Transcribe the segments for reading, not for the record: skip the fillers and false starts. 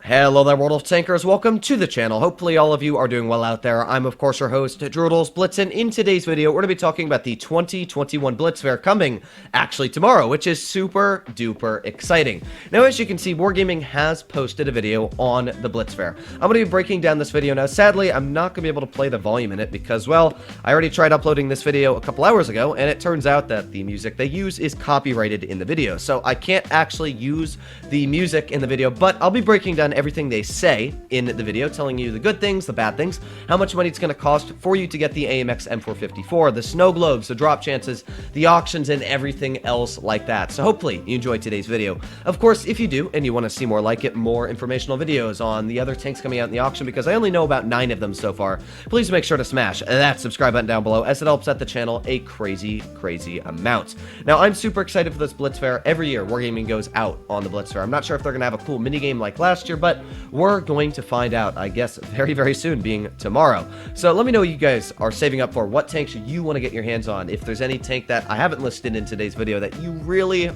Hello there, World of Tankers. Welcome to the channel. Hopefully all of you are doing well out there. I'm, of course, your host, Untitled Blitz, and in today's video, we're going to be talking about the 2021 Blitz Fair coming, actually, tomorrow, which is super duper exciting. Now, as you can see, Wargaming has posted a video on the Blitz Fair. I'm going to be breaking down this video now. Sadly, I'm not going to be able to play the volume in it because, well, I already tried uploading this video a couple hours ago, and it turns out that the music they use is copyrighted in the video, so I can't actually use the music in the video, but I'll be breaking down everything they say in the video, telling you the good things, the bad things, how much money it's going to cost for you to get the AMX M454, the snow globes, the drop chances, the auctions, and everything else like that. So hopefully you enjoyed today's video. Of course, if you do, and you want to see more like it, more informational videos on the other tanks coming out in the auction, because I only know about 9 of them so far, please make sure to smash that subscribe button down below, as it helps out the channel a crazy amount. Now, I'm super excited for this Blitz Fair. Every year, Wargaming goes out on the Blitz Fair. I'm not sure if they're going to have a cool minigame like last year, but we're going to find out, I guess, very soon, being tomorrow. So let me know what you guys are saving up for. What tanks you want to get your hands on. If there's any tank that I haven't listed in today's video that you really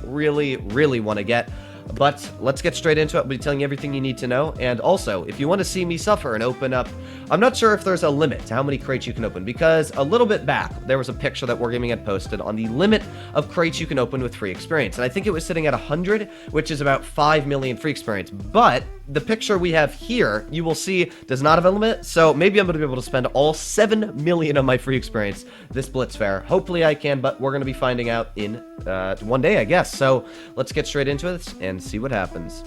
want to get. But let's get straight into it. I'll be telling you everything you need to know. And also, if you want to see me suffer and open up, I'm not sure if there's a limit to how many crates you can open, because a little bit back, there was a picture that Wargaming had posted on the limit of crates you can open with free experience. And I think it was sitting at 100, which is about 5 million free experience. But the picture we have here, you will see, does not have a limit. So maybe I'm going to be able to spend all 7 million of my free experience this Blitz Fair. Hopefully I can, but we're going to be finding out in one day, I guess. So let's get straight into it and see what happens.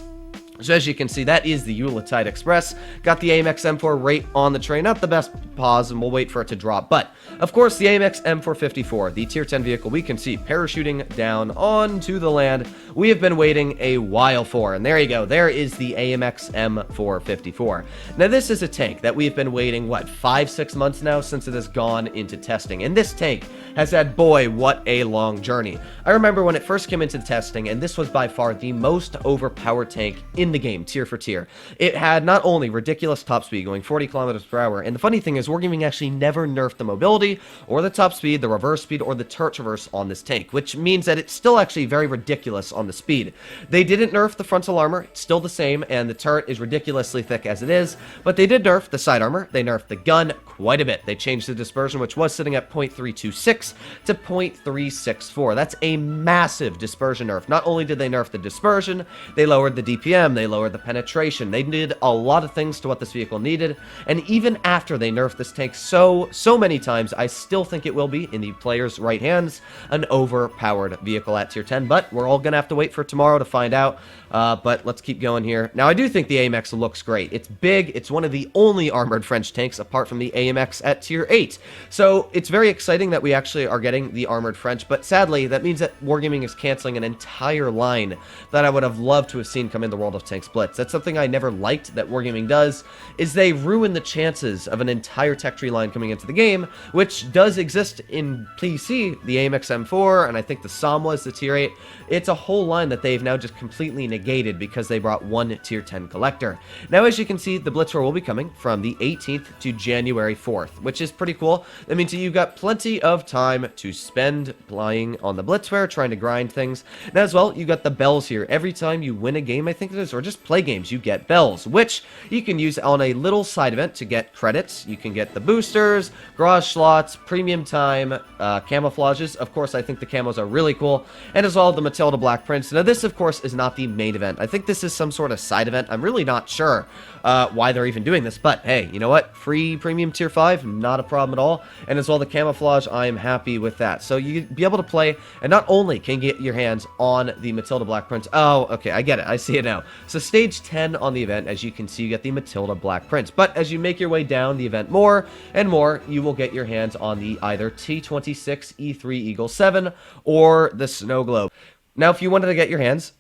So as you can see, that is the Yuletide Express. Got the AMX M4 right on the train. Not the best pause, and we'll wait for it to drop. But, of course, the AMX M454, the Tier 10 vehicle we can see parachuting down onto the land, we have been waiting a while for. And there you go. There is the AMX M454. Now, this is a tank that we've been waiting, what, 5-6 months now since it has gone into testing. And this tank has had, boy, what a long journey. I remember when it first came into testing, and this was by far the most overpowered tank in the game, tier for tier. It had not only ridiculous top speed, going 40 kilometers per hour, and the funny thing is, Wargaming actually never nerfed the mobility, or the top speed, the reverse speed, or the turret traverse on this tank, which means that it's still actually very ridiculous on the speed. They didn't nerf the frontal armor, it's still the same, and the turret is ridiculously thick as it is, but they did nerf the side armor, they nerfed the gun quite a bit. They changed the dispersion, which was sitting at 0.326 to 0.364. That's a massive dispersion nerf. Not only did they nerf the dispersion, they lowered the DPM, they lowered the penetration. They did a lot of things to what this vehicle needed, and even after they nerfed this tank so many times, I still think it will be, in the player's right hands, an overpowered vehicle at tier 10, but we're all gonna have to wait for tomorrow to find out. But let's keep going here. Now, I do think the AMX looks great. It's big. It's one of the only armored French tanks apart from the AMX at tier 8. So it's very exciting that we actually are getting the armored French, but sadly, that means that Wargaming is canceling an entire line that I would have loved to have seen come in the World of Tanks Blitz. That's something I never liked that Wargaming does, is they ruin the chances of an entire tech tree line coming into the game, which does exist in PC, the AMX M4, and I think the SOM was the tier 8. It's a whole line that they've now just completely negated because they brought one tier 10 collector. Now, as you can see, the Blitz Fair will be coming from the 18th to January 4th, which is pretty cool. That means that you've got plenty of time to spend playing on the Blitz Fair, trying to grind things. Now, as well, you got the bells here. Every time you win a game, I think it is, or just play games, you get bells, which you can use on a little side event to get credits. You can get the boosters, garage slots, premium time, camouflages. Of course, I think the camos are really cool, and as well, the Matilda Black Prince. Now, this, of course, is not the main event. I think this is some sort of side event. I'm really not sure why they're even doing this, but hey, you know what? Free premium tier 5, not a problem at all. And as well, the camouflage, I'm happy with that. So you be able to play, and not only can you get your hands on the Matilda Black Prince. Oh, okay, I get it. I see it now. So stage 10 on the event, as you can see, you get the Matilda Black Prince. But as you make your way down the event more and more, you will get your hands on the either T26 E3 Eagle 7 or the Snow Globe. Now, if you wanted to get your hands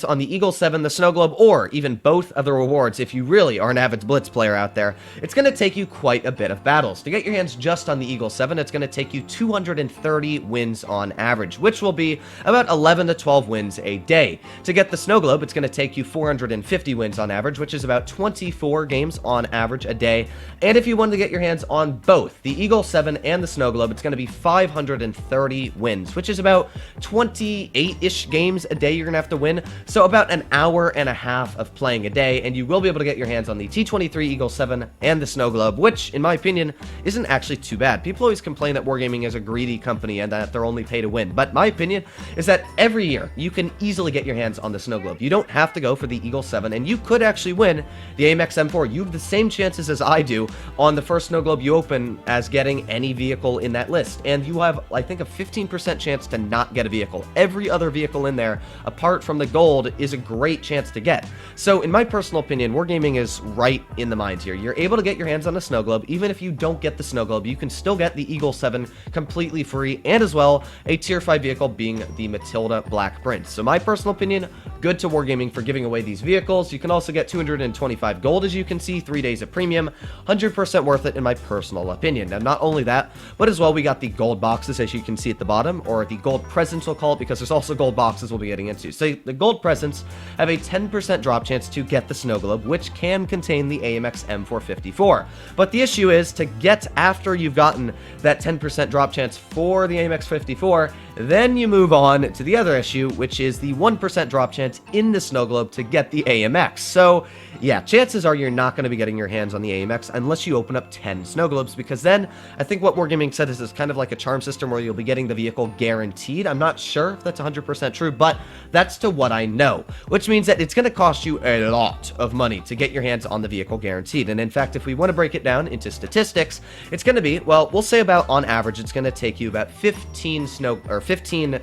on the Eagle 7, the Snow Globe, or even both of the rewards, if you really are an avid Blitz player out there, it's going to take you quite a bit of battles. To get your hands just on the Eagle 7, it's going to take you 230 wins on average, which will be about 11 to 12 wins a day. To get the Snow Globe, it's going to take you 450 wins on average, which is about 24 games on average a day. And if you wanted to get your hands on both the Eagle 7 and the Snow Globe, it's going to be 530 wins, which is about 28-ish games a day day you're going to have to win, so about an hour and a half of playing a day, and you will be able to get your hands on the T-23 Eagle 7 and the Snow Globe, which, in my opinion, isn't actually too bad. People always complain that Wargaming is a greedy company and that they're only pay to win, but my opinion is that every year you can easily get your hands on the Snow Globe. You don't have to go for the Eagle 7, and you could actually win the AMX M4. You have the same chances as I do on the first Snow Globe you open as getting any vehicle in that list, and you have, I think, a 15% chance to not get a vehicle. Every other vehicle in there, apart from the gold, is a great chance to get. So, in my personal opinion, Wargaming is right in the mind here. You're able to get your hands on a Snow Globe. Even if you don't get the Snow Globe, you can still get the Eagle 7 completely free, and as well, a tier 5 vehicle being the Matilda Black Prince. So my personal opinion, good to Wargaming for giving away these vehicles. You can also get 225 gold, as you can see, 3 days of premium, 100% worth it in my personal opinion. Now, not only that, but as well, we got the gold boxes, as you can see at the bottom, or the gold presents, we'll call it, because there's also gold boxes we'll be getting into. So the gold presents have a 10% drop chance to get the Snow Globe, which can contain the AMX M454. But the issue is, to get after you've gotten that 10% drop chance for the AMX 54, then you move on to the other issue, which is the 1% drop chance in the Snow Globe to get the AMX. So, yeah, chances are you're not going to be getting your hands on the AMX unless you open up 10 Snow Globes, because then I think what Wargaming said is kind of like a charm system where you'll be getting the vehicle guaranteed. I'm not sure if that's 100% true, but that's to what I know, which means that it's going to cost you a lot of money to get your hands on the vehicle guaranteed. And in fact, if we want to break it down into statistics, it's going to be, well, we'll say about on average, it's going to take you about 15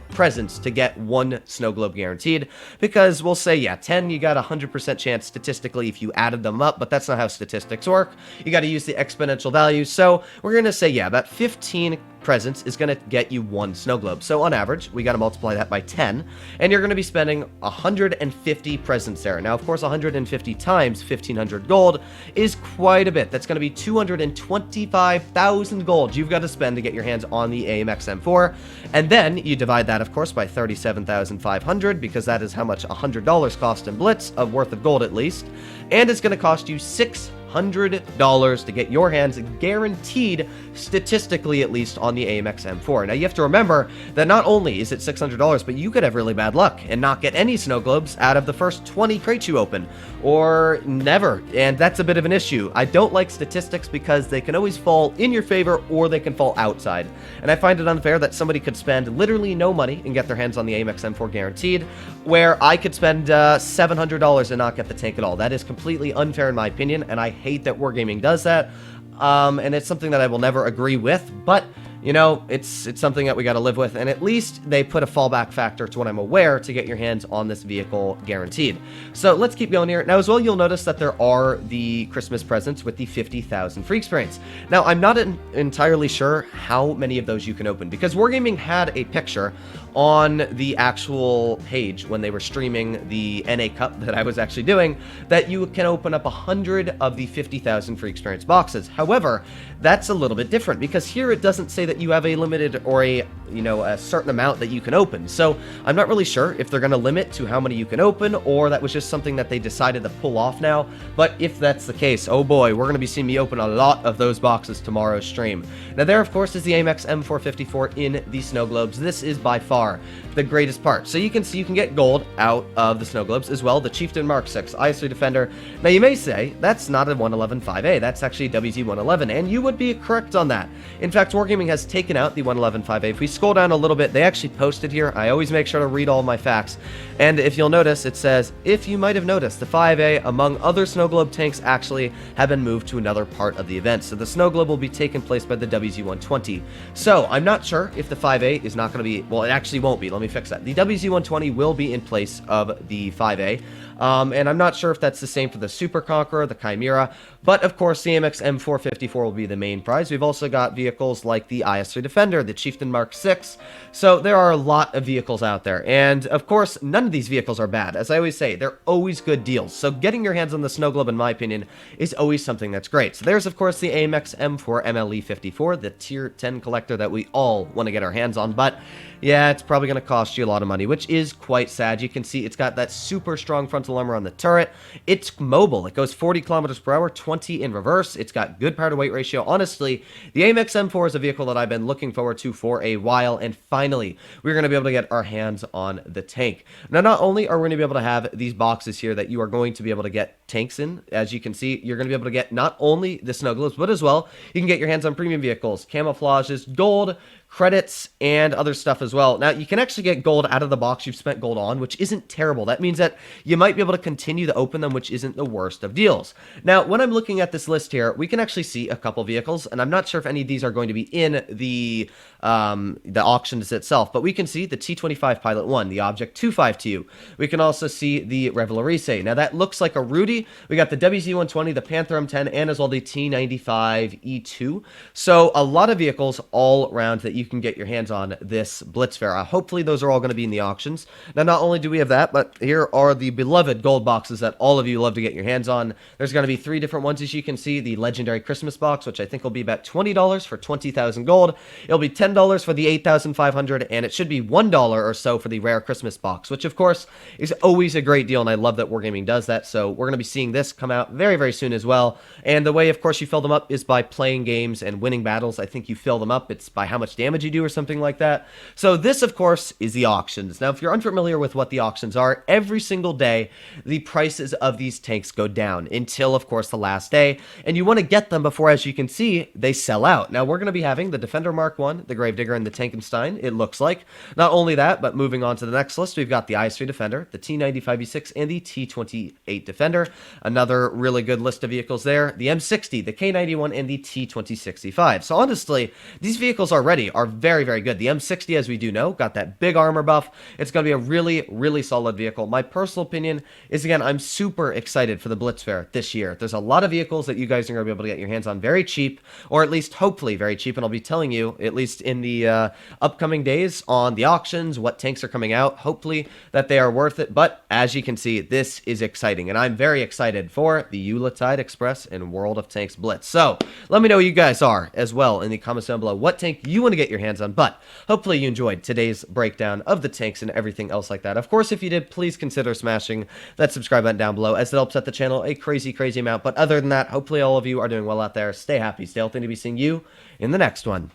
presents to get one Snow Globe guaranteed, because we'll say, yeah, 10, you got a 100% chance statistically if you added them up, but that's not how statistics work. You got to use the exponential value. So we're going to say, yeah, about 15 presents is going to get you one Snow Globe. So on average, we got to multiply that by 10, and you're going to be spending 150 presents there. Now, of course, 150 times 1,500 gold is quite a bit. That's going to be 225,000 gold you've got to spend to get your hands on the AMX M4, and then you divide that, of course, by 37,500, because that is how much $100 cost in Blitz, of worth of gold at least, and it's going to cost you $600 to get your hands guaranteed, statistically at least, on the AMX M4. Now, you have to remember that not only is it $600, but you could have really bad luck and not get any Snow Globes out of the first 20 crates you open, or never, and that's a bit of an issue. I don't like statistics because they can always fall in your favor or they can fall outside, and I find it unfair that somebody could spend literally no money and get their hands on the AMX M4 guaranteed, where I could spend $700 and not get the tank at all. That is completely unfair in my opinion, and I hate that Wargaming does that, and it's something that I will never agree with, but you know, it's something that we got to live with, and at least they put a fallback factor, to what I'm aware, to get your hands on this vehicle guaranteed. So let's keep going here. Now, as well, you'll notice that there are the Christmas presents with the 50,000 free experience. Now, I'm not entirely sure how many of those you can open, because Wargaming had a picture on the actual page when they were streaming the NA Cup that I was actually doing, that you can open up 100 of the 50,000 free experience boxes. However, that's a little bit different, because here it doesn't say that you have a limited or a certain amount that you can open. So I'm not really sure if they're going to limit to how many you can open, or that was just something that they decided to pull off now. But if that's the case, oh boy, we're going to be seeing me open a lot of those boxes tomorrow's stream. Now, there, of course, is the AMX M454 in the Snow Globes. This is by far the greatest part. So you can see you can get gold out of the Snow Globes as well. The Chieftain Mark 6 IS3 Defender. Now, you may say that's not a 111.5A, that's actually WZ111, and you would be correct on that. In fact, Wargaming has taken out the 111.5A. If we scroll down a little bit, they actually posted here. I always make sure to read all my facts, and if you'll notice, it says, if you might have noticed, the 5A, among other Snow Globe tanks, actually have been moved to another part of the event. So the Snow Globe will be taken place by the WZ120. So I'm not sure if the 5A is not going to be, well, it actually won't be. Let me fix that. The WZ120 will be in place of the 5A. And I'm not sure if that's the same for the Super Conqueror, the Chimera, but of course the AMX M454 will be the main prize. We've also got vehicles like the IS3 Defender, the Chieftain Mark 6, so there are a lot of vehicles out there, and of course none of these vehicles are bad. As I always say, they're always good deals, so getting your hands on the Snow Globe, in my opinion, is always something that's great. So there's of course the AMX M4 MLE54, the tier 10 collector that we all want to get our hands on, but yeah, it's probably going to cost you a lot of money, which is quite sad. You can see it's got that super strong front frontal armor on the turret. It's mobile. It goes 40 kilometers per hour, 20 in reverse. It's got good power to weight ratio. Honestly, the AMX M4 is a vehicle that I've been looking forward to for a while, and finally, we're going to be able to get our hands on the tank. Now, not only are we going to be able to have these boxes here that you are going to be able to get tanks in, as you can see, you're going to be able to get not only the snow globes, but as well, you can get your hands on premium vehicles, camouflages, gold, credits, and other stuff as well. Now, you can actually get gold out of the box you've spent gold on, which isn't terrible. That means that you might be able to continue to open them, which isn't the worst of deals. Now, when I'm looking at this list here, we can actually see a couple vehicles, and I'm not sure if any of these are going to be in the auctions itself, but we can see the T-25 Pilot 1, the Object 252. We can also see the Revelarice. Now, that looks like a Rudy. We got the WZ-120, the Panther M10, and as well the T-95 E2. So, a lot of vehicles all around that you can get your hands on this Blitz Fair. Hopefully those are all going to be in the auctions. Now, not only do we have that, but here are the beloved gold boxes that all of you love to get your hands on. There's going to be 3 different ones, as you can see. The Legendary Christmas box, which I think will be about $20 for 20,000 gold. It'll be $10 for the 8,500, and it should be $1 or so for the Rare Christmas box, which of course is always a great deal, and I love that Wargaming does that. So we're going to be seeing this come out very, very soon as well. And the way, of course, you fill them up is by playing games and winning battles. I think you fill them up. It's by how much damage you do or something like that. So this, of course, is the auctions. Now, if you're unfamiliar with what the auctions are, every single day, the prices of these tanks go down until, of course, the last day. And you want to get them before, as you can see, they sell out. Now, we're going to be having the Defender Mark 1, the Gravedigger, and the Tankenstein, it looks like. Not only that, but moving on to the next list, we've got the IS-3 Defender, the T-95E6, and the T-28 Defender. Another really good list of vehicles there. The M60, the K91, and the T-2065. So honestly, these vehicles already are very, very good. The M60, as we do know, got that big armor buff. It's going to be a really, really solid vehicle. My personal opinion is, again, I'm super excited for the Blitz Fair this year. There's a lot of vehicles that you guys are going to be able to get your hands on very cheap, or at least hopefully very cheap, and I'll be telling you, at least in the upcoming days on the auctions, what tanks are coming out, hopefully that they are worth it. But as you can see, this is exciting, and I'm very excited for the Yuletide Express and World of Tanks Blitz. So let me know who you guys are as well in the comments down below, what tank you want to get your hands on. But hopefully you enjoyed today's breakdown of the tanks and everything else like that. Of course, if you did, please consider smashing that subscribe button down below, as it helps out the channel a crazy, crazy amount. But other than that, hopefully all of you are doing well out there. Stay happy, stay healthy, and to be seeing you in the next one.